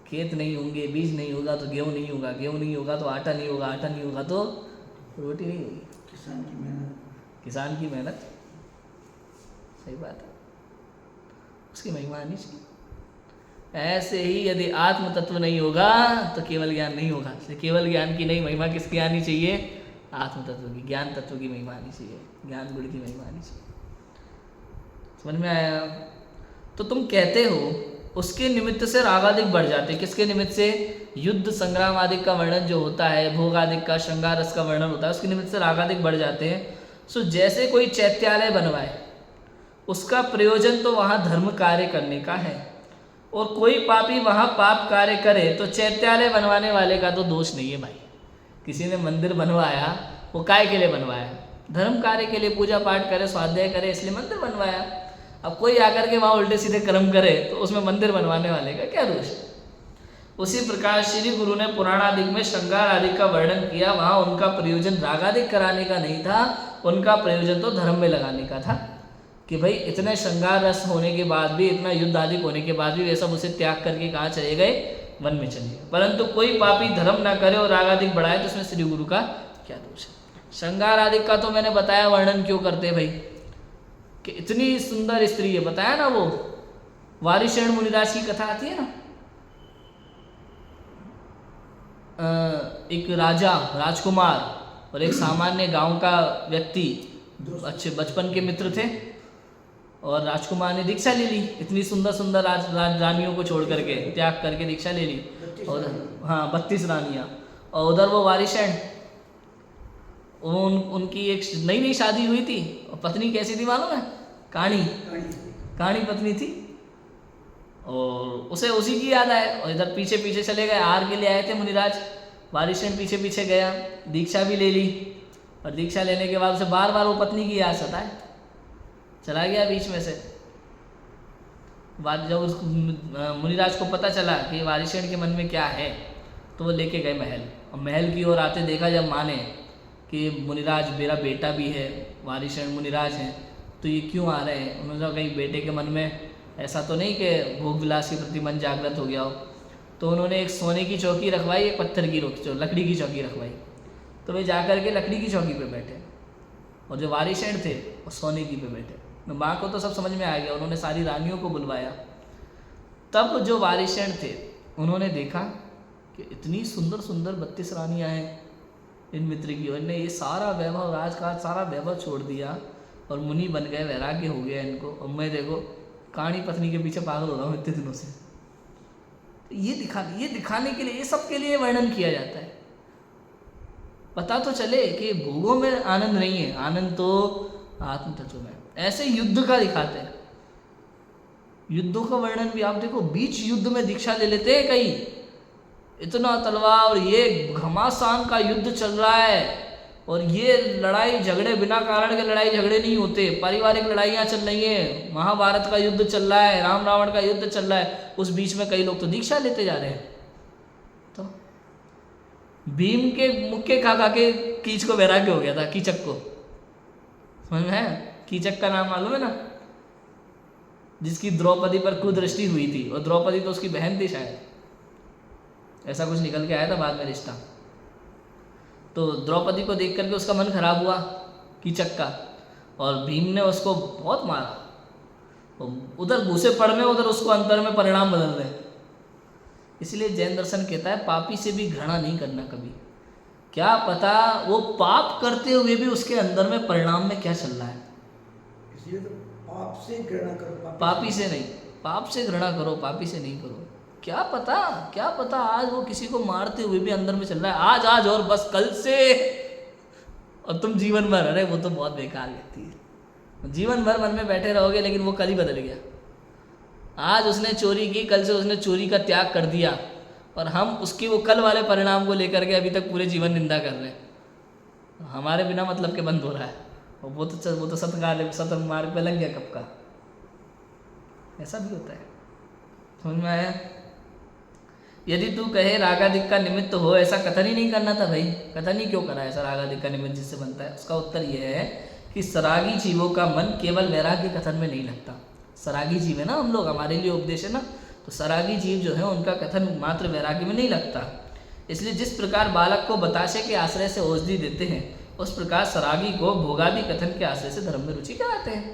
खेत नहीं होंगे, बीज नहीं होगा तो गेहूं नहीं होगा, गेहूं नहीं होगा तो आटा नहीं होगा, आटा नहीं होगा तो रोटी नहीं होगी। किसान की मेहनत, सही बात है, उसकी महिमा आनी चाहिए। ऐसे ही यदि आत्म तत्व नहीं होगा तो केवल ज्ञान नहीं होगा। केवल ज्ञान की नहीं, महिमा किसकी आनी चाहिए? आत्म तत्व की, ज्ञान तत्व की महिमा आनी चाहिए, ज्ञान गुण की महिमा आनी चाहिए। समझ में आया? तो तुम कहते हो उसके निमित्त से राग आदि बढ़ जाते। किसके निमित्त से? युद्ध संग्राम आदि का वर्णन जो होता है, भोग आदि का, श्रृंगार रस का वर्णन होता है, उसके निमित्त से राग आदि बढ़ जाते हैं। सो जैसे कोई चैत्यालय बनवाए, उसका प्रयोजन तो वहाँ धर्म कार्य करने का है, और कोई पापी वहाँ पाप कार्य करे तो चैत्यालय बनवाने वाले का तो दोष नहीं है भाई। किसी ने मंदिर बनवाया, वो काय के लिए बनवाया? धर्म कार्य के लिए, पूजा पाठ करे, स्वाध्याय करे, इसलिए मंदिर बनवाया। अब कोई आकर के वहाँ उल्टे सीधे कर्म करे तो उसमें मंदिर बनवाने वाले का क्या दोष है। उसी प्रकार श्री गुरु ने पुराणादिक में श्रृंगार आदि का वर्णन किया। वहाँ उनका प्रयोजन रागादिक कराने का नहीं था, उनका प्रयोजन तो धर्म में लगाने का था कि भाई इतने श्रृंगार रस होने के बाद भी, इतना युद्ध आदि होने के बाद भी वे सब उसे त्याग करके कहाँ चले गए, वन में चले गए। परंतु कोई पापी धर्म ना करे और रागादिक बढ़ाए तो उसमें श्री गुरु का क्या दोष है। श्रृंगार आदि का तो मैंने बताया वर्णन क्यों करते भाई, कि इतनी सुंदर स्त्री है, बताया ना वो वारिशेण मुनिराज की कथा आती है ना, एक राजा राजकुमार और एक सामान्य गांव का व्यक्ति अच्छे बचपन के मित्र थे और राजकुमार ने दीक्षा ले ली, इतनी सुंदर सुंदर रानियों को छोड़ करके त्याग करके दीक्षा ले ली। और हाँ 32 रानियाँ, और उधर वो वारिशेण उनकी एक नई नई शादी हुई थी और पत्नी कैसी थी मालूम है, काणी पत्नी थी। और उसे उसी की याद आए और इधर पीछे पीछे चले गए, हार के लिए आए थे मुनिराज। वारिशेण पीछे पीछे गया, दीक्षा भी ले ली और दीक्षा लेने के बाद उसे बार बार वो पत्नी की याद सताए, चला गया बीच में से। बाद जब उसको मुनिराज को पता चला कि वारिशेण के मन में क्या है तो वो लेके गए महल, और महल की ओर आते देखा जब माने कि मुनिराज मेरा बेटा भी है, वारिशेण मुनिराज हैं, तो ये क्यों आ रहे हैं। उन्होंने कहा कहीं बेटे के मन में ऐसा तो नहीं कि भोग विलास के प्रति मन जागृत हो गया हो। तो उन्होंने एक सोने की चौकी रखवाई, एक पत्थर की लकड़ी की चौकी रखवाई। तो वे जाकर के लकड़ी की चौकी पे बैठे और जो वारिशेण थे वो सोने की पे बैठे। माँ को तो सब समझ में आ गया, उन्होंने सारी रानियों को बुलवाया। तब जो वारिशेण थे उन्होंने देखा कि इतनी सुंदर सुंदर 32 रानियाँ हैं इन मित्र की, और इन्हें ये सारा वैभव राजकाज सारा वैभव छोड़ दिया और मुनि बन गए, वैराग्य हो गया इनको, और मैं देखो कहानी पत्नी के पीछे पागल हो रहा हूँ इतने दिनों से। तो ये दिखाने के लिए, ये सब के लिए वर्णन किया जाता है, पता तो चले कि भोगों में आनंद नहीं है, आनंद तो आत्म तत्व में। ऐसे युद्ध का दिखाते हैं, युद्धों का वर्णन भी आप देखो, बीच युद्ध में दीक्षा ले लेते हैं कई, इतना तलवार और ये घमासान का युद्ध चल रहा है, और ये लड़ाई झगड़े बिना कारण के लड़ाई झगड़े नहीं होते, पारिवारिक लड़ाइयाँ चल रही हैं, महाभारत का युद्ध चल रहा है, राम रावण का युद्ध चल रहा है, उस बीच में कई लोग तो दीक्षा लेते जा रहे हैं। तो भीम के मुक्के खा खा के कीच को वैराग्य हो गया था, कीचक को, समझ में है? कीचक का नाम मालूम है ना, जिसकी द्रौपदी पर कुदृष्टि हुई थी, और द्रौपदी तो उसकी बहन थी शायद, ऐसा कुछ निकल के आया था बाद में रिश्ता। तो द्रौपदी को देख करके उसका मन खराब हुआ कीचक का, और भीम ने उसको बहुत मारा, उधर घुसे पड़ने उधर उसको अंतर में परिणाम बदल रहे। इसलिए जैन दर्शन कहता है पापी से भी घृणा नहीं करना कभी, क्या पता वो पाप करते हुए भी उसके अंदर में परिणाम में क्या चल रहा है। इसलिए तो पाप से घृणा करो, पापी से नहीं, पाप से घृणा करो, पापी से नहीं करो। क्या पता आज वो किसी को मारते हुए भी अंदर में चल रहा है, आज और बस कल से, और तुम जीवन भर, अरे वो तो बहुत बेकार व्यक्ति है, जीवन भर मन में बैठे रहोगे, लेकिन वो कल ही बदल गया। आज उसने चोरी की, कल से उसने चोरी का त्याग कर दिया, और हम उसकी वो कल वाले परिणाम को लेकर के अभी तक पूरे जीवन निंदा कर रहे हैं। हमारे बिना मतलब के बंद हो रहा है, और वो तो सतमार्ग पे लग गया कब का। ऐसा भी होता है, समझ में आया? यदि तू कहे रागादिक का निमित्त हो, ऐसा कथन ही नहीं करना था भाई, कथन ही क्यों करा ऐसा रागादिक का निमित्त जिससे बनता है? उसका उत्तर यह है कि सरागी जीवों का मन केवल वैराग्य कथन में नहीं लगता। सरागी जीव है ना हम लोग, हमारे लिए उपदेश है ना, तो सरागी जीव जो है उनका कथन मात्र वैराग्य में नहीं लगता। इसलिए जिस प्रकार बालक को बताशे के आश्रय से औषधि देते हैं, उस प्रकार सरागी को भोगादि कथन के आश्रय से धर्म में रुचि कराते हैं।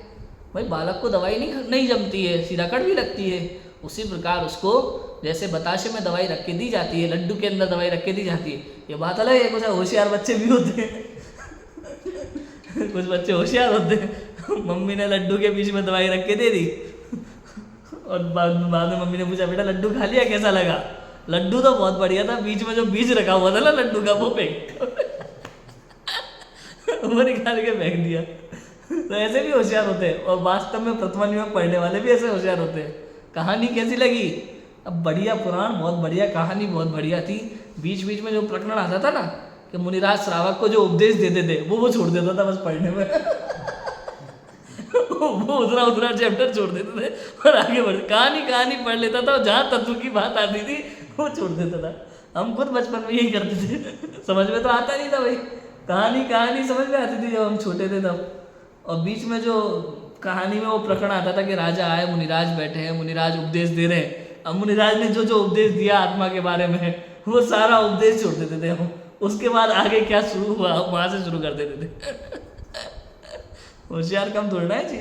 भाई बालक को दवाई नहीं जमती है, सीधा कड़वी लगती है, उसी प्रकार उसको जैसे बताशे में दवाई रख के दी जाती है, लड्डू के अंदर दवाई रख के दी जाती है। ये बात अलग है, कुछ होशियार बच्चे भी होते हैं कुछ बच्चे होशियार होते हैं, मम्मी ने लड्डू के बीच में दवाई रख के दे दी, और बाद में मम्मी ने पूछा बेटा लड्डू खा लिया, कैसा लगा? लड्डू तो बहुत बढ़िया था, बीच में जो बीज रखा हुआ था ना लड्डू का, वो फेंक वो निकाल के फेंक दिया। तो ऐसे भी होशियार होते हैं, और वास्तव में प्रथमा नियोग पढ़ने वाले भी ऐसे होशियार होते हैं। कहानी कैसी लगी? अब बढ़िया पुराण, बहुत बढ़िया कहानी, बहुत बढ़िया थी। बीच बीच में जो प्रकरण आता था ना कि मुनिराज श्रावक को जो उपदेश देते थे वो छोड़ देता था बस पढ़ने में वो उधरा उधरा चैप्टर छोड़ देते थे और आगे बढ़ कहानी पढ़ लेता था, और जहाँ तत्व की बात आती थी वो छोड़ देता था। हम खुद बचपन में यही करते थे। समझ में तो आता नहीं था भाई, कहानी समझ में आती थी जब हम छोटे थे तब, और बीच में जो कहानी में वो प्रकरण आता था कि राजा आए, मुनिराज बैठे हैं, मुनिराज उपदेश दे रहे हैं। अब मुनिराज ने जो जो उपदेश दिया आत्मा के बारे में, वो सारा उपदेश छोड़ देते थे हम। उसके बाद आगे क्या शुरू हुआ वहां से शुरू कर देते थे। होशियार कम थोड़ा है जी।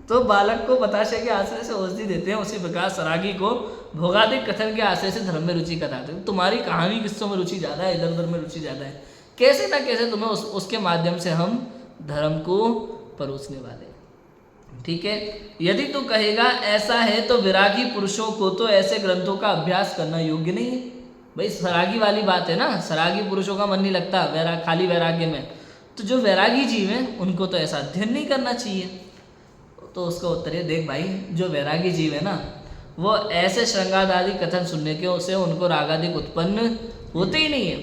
तो बालक को बताशय के आश्रय से औषधि देते हैं, उसी प्रकार सरागी को भोगादिक कथन के आश्रय से धर्म में रुचि कराते हैं। तुम्हारी कहानी किस्सों में रुचि ज़्यादा है, इधर उधर में रुचि ज़्यादा है, कैसे ना कैसे तुम्हें उसके माध्यम से हम धर्म को परोसने वाले हैं। ठीक है, यदि तू कहेगा ऐसा है तो विरागी पुरुषों को तो ऐसे ग्रंथों का अभ्यास करना योग्य नहीं है। भाई सरागी वाली बात है ना, सरागी पुरुषों का मन नहीं लगता खाली वैराग्य में, तो जो वैरागी जीव हैं उनको तो ऐसा अध्ययन नहीं करना चाहिए। तो उसका उत्तर है, देख भाई जो वैरागी जीव है ना, वो ऐसे श्रृंगार आदि कथन सुनने के उससे उनको रागादिक उत्पन्न होते ही नहीं है,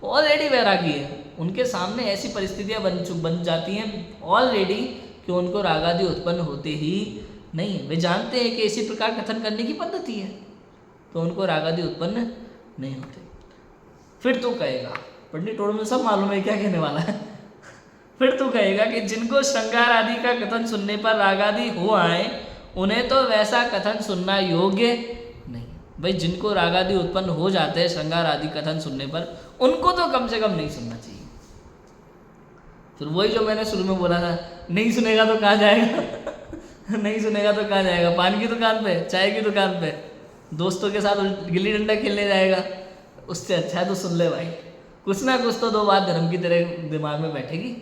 ऑलरेडी वैरागी है। उनके सामने ऐसी परिस्थितियां बन जाती हैं ऑलरेडी कि उनको रागादि उत्पन्न होते ही नहीं। वे जानते हैं कि इसी प्रकार कथन करने की पद्धति है, तो उनको रागादि उत्पन्न नहीं होते। फिर तू कहेगा, पंडित टोड़ में सब मालूम है क्या कहने वाला है। फिर तू कहेगा कि जिनको श्रृंगार आदि का कथन सुनने पर रागादि हो आए, उन्हें तो वैसा कथन सुनना योग्य नहीं। भाई जिनको रागादि उत्पन्न हो जाते हैं श्रृंगार आदि कथन सुनने पर, उनको तो कम से कम नहीं सुनना चाहिए। फिर वही जो मैंने शुरू में बोला था, नहीं सुनेगा तो कहाँ जाएगा। नहीं सुनेगा तो कहाँ जाएगा, पान की दुकान पे, चाय की दुकान पे, दोस्तों के साथ गिल्ली डंडा खेलने जाएगा। उससे अच्छा है तो सुन ले भाई, कुछ ना कुछ तो दो बात धर्म की तरह दिमाग में बैठेगी।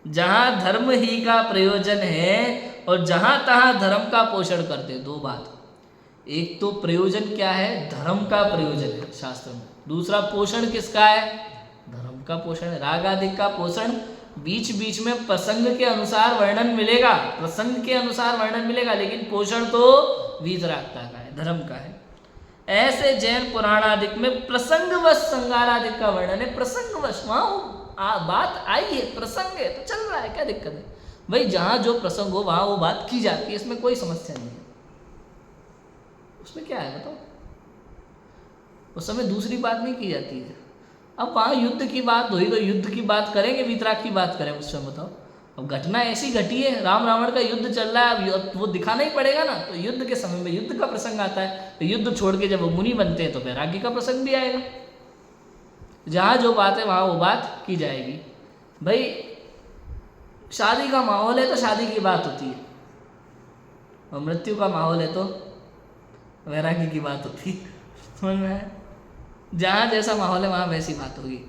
जहाँ धर्म ही का प्रयोजन है और जहाँ तहाँ धर्म का पोषण करते, दो बात। एक तो प्रयोजन क्या है, धर्म का प्रयोजन है शास्त्र में। दूसरा पोषण किसका है, धर्म का पोषण है। राग आदि का पोषण बीच बीच में प्रसंग के अनुसार वर्णन मिलेगा, प्रसंग के अनुसार वर्णन मिलेगा, लेकिन पोषण तो वीतरागता का है, धर्म का है। ऐसे जैन पुराण आदि में प्रसंगवश श्रृंगार आदि का वर्णन है। प्रसंगवश वहाँ बात आई है, प्रसंग है तो चल रहा है, क्या दिक्कत है भाई। जहाँ जो प्रसंग हो वहाँ वो बात की जाती है, इसमें कोई समस्या नहीं है। उसमें क्या है बताओ, उस समय दूसरी बात नहीं की जाती है। अब वहाँ युद्ध की बात हुई तो युद्ध की बात करेंगे, वीतराग की बात करें उस समय बताओ। अब घटना ऐसी घटी है, राम रावण का युद्ध चल रहा है, अब वो दिखाना ही पड़ेगा ना। तो युद्ध के समय में युद्ध का प्रसंग आता है, तो युद्ध छोड़ के जब वो मुनि बनते हैं तो वैराग्य का प्रसंग भी आएगा। जहाँ जो बात है वहाँ वो बात की जाएगी। भाई शादी का माहौल है तो शादी की बात होती है, और मृत्यु का माहौल है तो वैराग्य की बात होती है। समझ में आया? जहाँ जैसा माहौल है वहाँ वैसी बात होगी।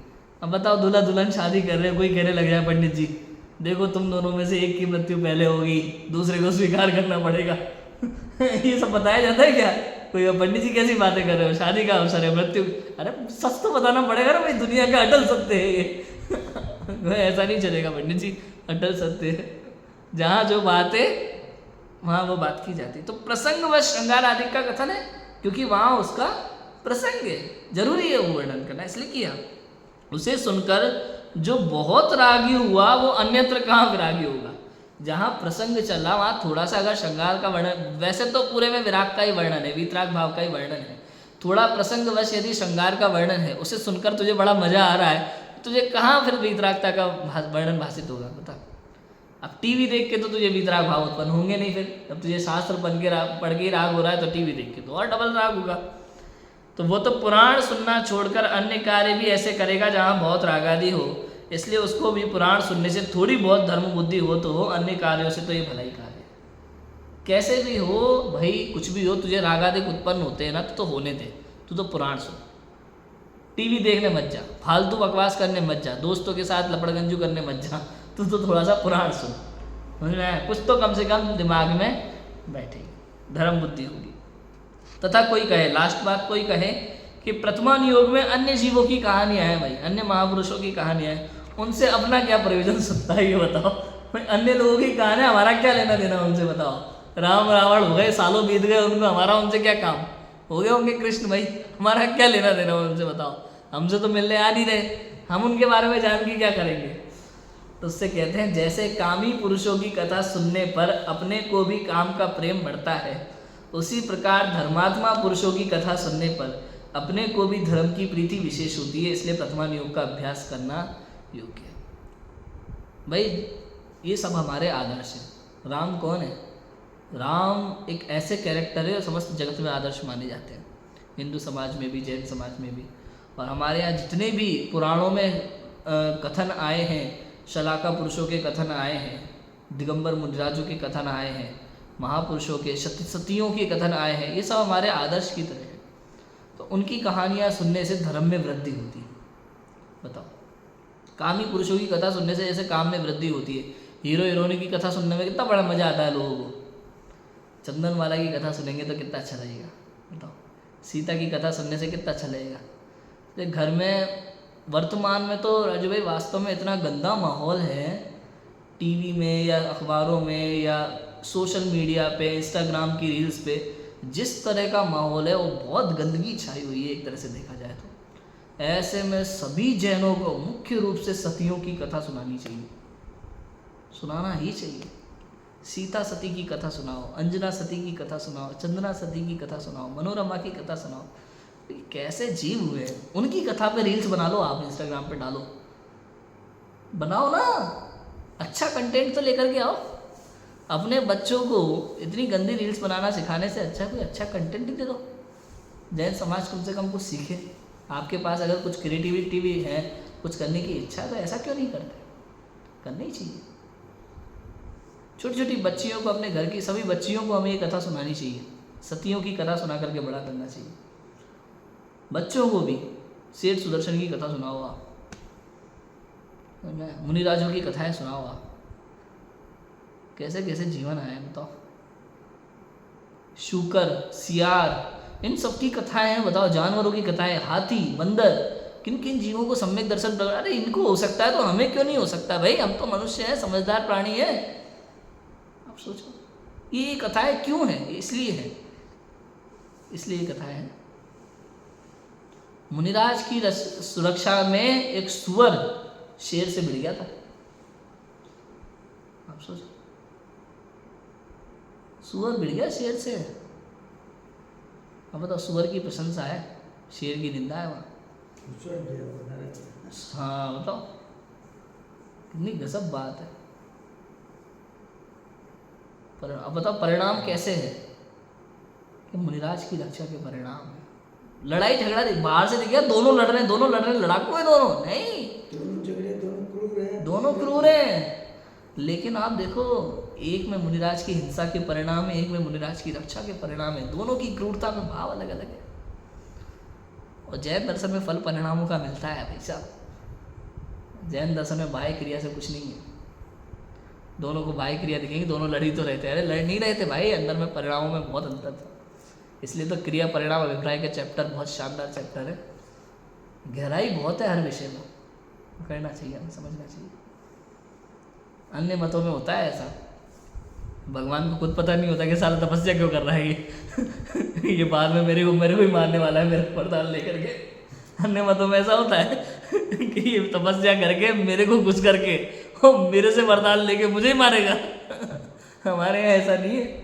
अब बताओ दूल्हा दुल्हन शादी कर रहे हैं, कोई कहने लग जाए पंडित जी देखो तुम दोनों में से एक की मृत्यु पहले होगी, दूसरे को स्वीकार करना पड़ेगा। ये सब बताया जाता है क्या? कोई पंडित जी कैसी बातें कर रहे हो, शादी का अवसर है, मृत्यु, अरे सच तो बताना पड़ेगा ना भाई, दुनिया का अटल सत्य है ये। ऐसा नहीं चलेगा पंडित जी, अटल सत्य है। जहाँ जो बात है वहाँ वो बात की जाती है। तो प्रसंग व श्रृंगार आदि का कथन है, क्योंकि वहाँ उसका प्रसंग है, जरूरी है वो वर्णन करना, इसलिए किया। उसे सुनकर जो बहुत रागी हुआ वो अन्यत्र कहाँ विरागी होगा। जहाँ प्रसंग चल रहा वहाँ थोड़ा सा अगर श्रृंगार का वर्णन, वैसे तो पूरे में विराग का ही वर्णन है, वीतराग भाव का ही वर्णन है, थोड़ा प्रसंग वश यदि श्रृंगार का वर्णन है, उसे सुनकर तुझे बड़ा मजा आ रहा है, तुझे कहाँ फिर वीतरागता का वर्णन भाषित होगा बता। अब टीवी देख के तो तुझे वीतराग भाव उत्पन्न होंगे नहीं, फिर जब तुझे शास्त्र पढ़ के राग हो रहा है तो टीवी देख के तो और डबल राग होगा। तो वो तो पुराण सुनना छोड़कर अन्य कार्य भी ऐसे करेगा जहाँ बहुत रागादि हो, इसलिए उसको भी पुराण सुनने से थोड़ी बहुत धर्म बुद्धि हो तो हो, अन्य कार्यों से तो ये भलाई कार्य है। कैसे भी हो भाई, कुछ भी हो, तुझे रागादिक उत्पन्न होते हैं ना तो होने दे, तू तो पुराण सुन, टीवी देखने मत जा, फालतू बकवास करने मत जा, दोस्तों के साथ लपड़गंजू करने मत जा, तू तो थोड़ा सा पुराण सुन, समझ में आया? कुछ तो कम से कम दिमाग में बैठेगी, धर्म बुद्धि होगी। तथा कोई कहे, लास्ट बात, कोई कहे कि प्रथमानुयोग में अन्य जीवों की कहानियाँ हैं भाई, अन्य महापुरुषों की कहानियाँ हैं, उनसे अपना क्या प्रयोजन सकता है ये बताओ भाई। अन्य लोगों की कहानी हमारा क्या लेना देना उनसे बताओ। राम रावण हो गए, सालों बीत गए, उनको हमारा उनसे क्या काम, हो गए होंगे कृष्ण भाई, हमारा क्या लेना देना उनसे बताओ। हमसे तो मिलने आ नहीं रहे, हम उनके बारे में जान के क्या करेंगे। तो उससे कहते हैं जैसे कामी पुरुषों की कथा सुनने पर अपने को भी काम का प्रेम बढ़ता है, उसी प्रकार धर्मात्मा पुरुषों की कथा सुनने पर अपने को भी धर्म की प्रीति विशेष होती है। इसलिए प्रथमान योग का अभ्यास करना योग्य है। भाई ये सब हमारे आदर्श हैं। राम कौन है? राम एक ऐसे कैरेक्टर है जो समस्त जगत में आदर्श माने जाते हैं, हिंदू समाज में भी, जैन समाज में भी। और हमारे यहाँ जितने भी पुराणों में कथन आए हैं, शलाका पुरुषों के कथन आए हैं, दिगंबर मुनिराजों के कथन आए हैं, महापुरुषों के सतियों के कथन आए हैं, ये सब हमारे आदर्श की तरह है। तो उनकी कहानियाँ सुनने से धर्म में वृद्धि होती है। बताओ, कामी पुरुषों की कथा सुनने से जैसे काम में वृद्धि होती है, हीरो हीरोइनी की कथा सुनने में कितना बड़ा मज़ा आता है लोगों को। चंदनवाला की कथा सुनेंगे तो कितना अच्छा लगेगा। बताओ, सीता की कथा सुनने से कितना अच्छा लगेगा। तो घर में वर्तमान में तो राजू भाई वास्तव में इतना गंदा माहौल है, टीवी में या अखबारों में या सोशल मीडिया पे, इंस्टाग्राम की रील्स पे, जिस तरह का माहौल है वो बहुत गंदगी छाई हुई है एक तरह से देखा जाए तो। ऐसे में सभी जैनों को मुख्य रूप से सतियों की कथा सुनानी चाहिए, सुनाना ही चाहिए। सीता सती की कथा सुनाओ, अंजना सती की कथा सुनाओ, चंदना सती की कथा सुनाओ, मनोरमा की कथा सुनाओ। कैसे जीव हुए, उनकी कथा पे रील्स बना लो, आप इंस्टाग्राम पे डालो, बनाओ ना, अच्छा कंटेंट तो लेकर के आओ। अपने बच्चों को इतनी गंदी रील्स बनाना सिखाने से अच्छा कोई अच्छा कंटेंट ही दे दो। जैन समाज कम से कम कुछ सीखे। आपके पास अगर कुछ क्रिएटिविटी भी है, कुछ करने की इच्छा, तो ऐसा क्यों नहीं करते? करनी ही चाहिए। छोटी छोटी बच्चियों को, अपने घर की सभी बच्चियों को हमें ये कथा सुनानी चाहिए। सतियों की कथा सुना करके बड़ा करना चाहिए। बच्चों को भी सेठ सुदर्शन की कथा सुनाओ आप, मुनिराजों की कथाएं सुनाओ आप, कैसे कैसे जीवन आए बताओ। शूकर, सियार, इन सब की कथाएं हैं, बताओ। जानवरों की कथाएं, हाथी, बंदर, किन किन जीवों को सम्यक दर्शन प्रकट। अरे इनको हो सकता है तो हमें क्यों नहीं हो सकता भाई? हम तो मनुष्य हैं, समझदार प्राणी है। आप सोचो ये कथाएं क्यों हैं? इसलिए है, इसलिए ये कथाएं हैं। मुनिराज की सुरक्षा में एक सुअर शेर से भिड़ गया था। आप सोचो, सुअर भिड़ गया शेर से। अब बताओ, सुअर की प्रशंसा है, शेर की निंदा है वहाँ। हाँ बताओ, कितनी गजब बात है। पर अब बताओ परिणाम कैसे है कि मुनिराज की रक्षा के परिणाम है। लड़ाई झगड़ा बाहर से दिख गया, दोनों लड़ रहे हैं, लड़ाकू है दोनों, नहीं, दोनों क्रूर हैं। लेकिन आप देखो, एक में मुनिराज की हिंसा के परिणाम है, एक में मुनिराज की रक्षा के परिणाम है। दोनों की क्रूरता में भाव अलग अलग है। और जैन दर्शन में फल परिणामों का मिलता है भाई साहब। जैन दर्शन में बाह्य क्रिया से कुछ नहीं है। दोनों को बाह्य क्रिया दिखेंगी, दोनों लड़ी तो रहते हैं। अरे लड़ नहीं रहे थे भाई, अंदर में परिणामों में बहुत अंतर था। इसलिए तो क्रिया परिणाम अभिप्राय का चैप्टर बहुत शानदार चैप्टर है। गहराई बहुत है हर विषय में, करना चाहिए, हमें समझना चाहिए। अन्य मतों में होता है ऐसा, भगवान को खुद पता नहीं होता कि साला तपस्या क्यों कर रहा है ये ये बाद में मेरे को ही मारने वाला है, मेरे वरदान लेकर के। अन्य मतों में ऐसा होता है कि ये तपस्या करके मेरे को घुस करके मेरे से वरदान लेके मुझे ही मारेगा। हमारे यहाँ ऐसा नहीं है।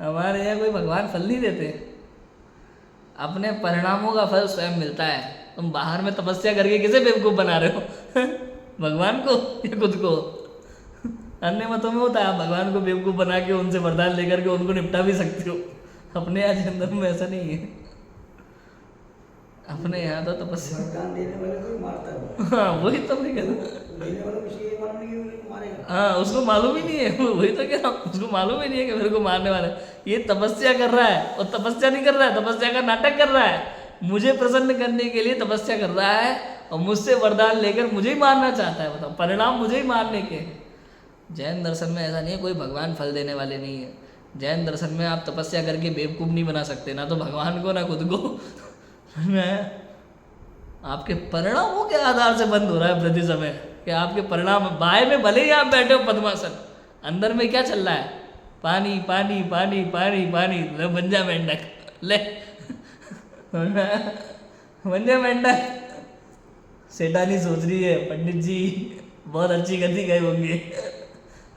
हमारे यहाँ कोई भगवान फल नहीं देते, अपने परिणामों का फल स्वयं मिलता है। तुम बाहर में तपस्या करके किसे बेवकूफ़ बना रहे हो? भगवान को या खुद को? अन्य मतों में होता है, आप भगवान को बेवकूफ़ बना के उनसे वरदान लेकर के उनको निपटा भी सकते हो। अपने यहाँ जन्म में ऐसा नहीं है। अपने यहाँ तो तपस्या वरदान देने वाले को मारता है। हाँ वही तो मैं कह रहा हूँ, देने वाला किसी ये मालूम नहीं कि मारेगा। हाँ उसको मालूम ही नहीं है। वही तो कह रहा हूँ, उसको मालूम ही नहीं है कि मेरे को मारने वाला है। ये तपस्या कर रहा है और तपस्या नहीं कर रहा है, तपस्या का नाटक कर रहा है। मुझे प्रसन्न करने के लिए तपस्या कर रहा है और मुझसे वरदान लेकर मुझे ही मारना चाहता है। बताओ, परिणाम मुझे ही मारने के। जैन दर्शन में ऐसा नहीं है, कोई भगवान फल देने वाले नहीं है। जैन दर्शन में आप तपस्या करके बेवकूफ़ नहीं बना सकते, ना तो भगवान को ना खुद को। आपके परिणामों के आधार से बंद हो रहा है प्रति समय कि आपके परिणाम। बाय में भले ही आप बैठे हो पद्मासन, अंदर में क्या चल रहा है? पानी पानी पानी पानी पानी। ले बन जा मेंढक, ले बन जा मेंढक। सेठानी सोच रही है पंडित जी बहुत अच्छी गति गए होंगे,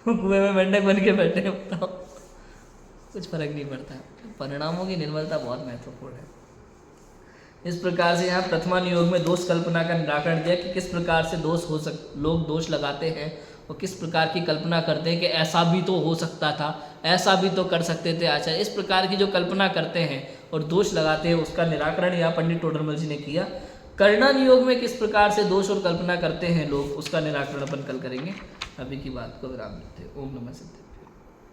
कुएं में मेंढक बन के बैठे हैं, बताओ, कुछ फर्क नहीं पड़ता। परिणामों की निर्मलता बहुत महत्वपूर्ण है। इस प्रकार से यहाँ प्रथमा नियोग में दोष कल्पना का निराकरण दिया कि किस प्रकार से लोग दोष लगाते हैं और किस प्रकार की कल्पना करते हैं कि ऐसा भी तो हो सकता था, ऐसा भी तो कर सकते थे आचार्य। इस प्रकार की जो कल्पना करते हैं और दोष लगाते हैं, उसका निराकरण यहाँ पंडित टोडरमल जी ने किया। कर्णा नियोग में किस प्रकार से दोष और कल्पना करते हैं लोग, उसका निराकरण अपन कल करेंगे। अभी की बात को विराम देते हैं। ओम नमः सिद्धे।